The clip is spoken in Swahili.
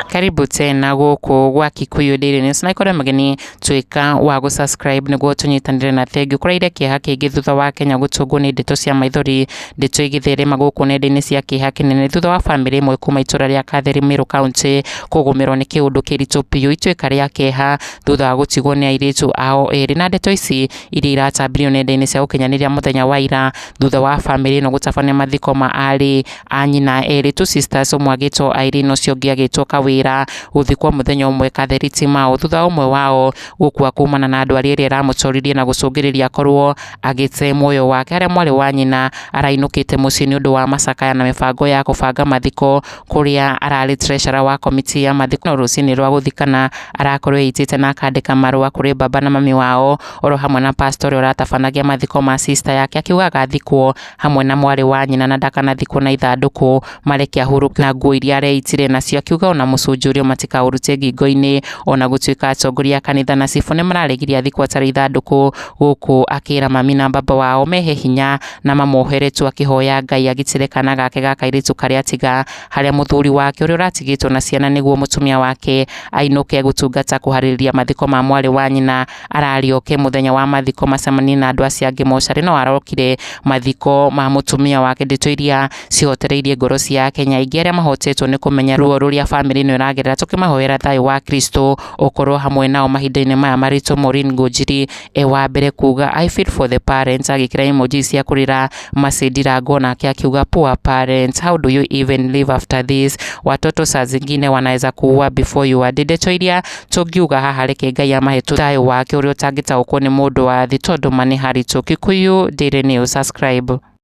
Karibu tena gũkũ gwa Kikuyu Daily News na ikorwo mageni twika wa gũsubscribe nĩguo tũnyitanĩre na thengiũ kũraire kĩeha kĩngĩ thutha wa Kenya gũtũngwo nĩ ndeto cia maithori. Ndeto igĩtherema gũkũ nenda-inĩ cia Kieha Kinene thutha wa bamĩrĩ ĩmwe kuma itũra rĩa Katheri Meru County kũgũmĩrwo nĩ kĩũndũ kĩritũ biũ ituĩka rĩa kĩeha thutha wa gũtigwo nĩ airĩtu ao erĩ. Na ndeto ici iria iratambirio nenda-inĩ cia ũkinyanĩria mũthenya wa ira thutha wa bamĩrĩ ĩno gũtabania mathiko ma arĩ a nyina erĩ two sisters, ũmwe agĩtwo Irene ũcio ũngĩ agĩtwo Kawĩra gũthikwo mũthenya ũmwe Katheri Timao thutha ũmwe wao gũkua kumana na ndwari ĩrĩa ĩramũtũririe na gũcũngĩrĩria korwo agĩte muoyo wake, harĩa mwarĩ wa nyina arainũkĩte mũciĩ nĩ ũndũ wa macakaya na mĩbango ya kũbanga mathiko, kũrĩa ararĩ treasurer wa komiti ya mathiko. No rũciinĩ rwa gũthikana arakorwo eitĩte na akandĩka marũa kũrĩ baba na mami wao oro hamwe na pastor ũrĩa ũratabanagia mathiko ma sister yake, akiuga agathikwo hamwe na mwarĩ wa nyina na ndakanathikwo na ithandũkũ mareke ahurũke na nguo iria areitire nacio, akiuga ona mũcũnjũrio matikaũrute ngingo-inĩ ona gũtuĩka atongoria a kanitha na cibũ nĩ mararegirie athikwo atarĩ ithandũkũ, gũkũ akĩra mami na baba wao mehe hinya na mamohere tu, akĩhoya Ngai agitĩre kana gake ga kairĩtu karĩa atiga, harĩa mũthuri wake ũrĩa ũratigĩtwo na ciana nĩguo mũtumia wake ainũke gũtungata kũharĩrĩria mathiko ma mwarĩ wa nyina ararĩoke mũthenya wa mathiko macemanie na andũ acio angĩ mocarĩ. No arokire mathiko ma mũtumia wake. Ndeto iria cihotereirie ngoro cia Akenya aingĩ arĩa mahotetwo nĩ kũmenya ruo rũrĩa bamĩrĩ ĩno ĩragerera, tũkĩmahoera thayũ wa Kristo ũkorwo hamwe nao mahinda-inĩ maya maritũ. Maureen Ngũnjiri wa mbere kuga I feel for the parents, agĩkĩra emoji cia kũrĩra Macindirango, nake akiuga poor parents, how do you even live after this, watoto saa zingine wanaweza kuua before you are. Ndeto iria tũngiuga haha reke Ngai amahe thayũ wake ũrĩa ũtangĩtaũkwo nĩ mũndũ wa thĩ tondũ manĩ haritũ. Kikuyu Daily News, subscribe.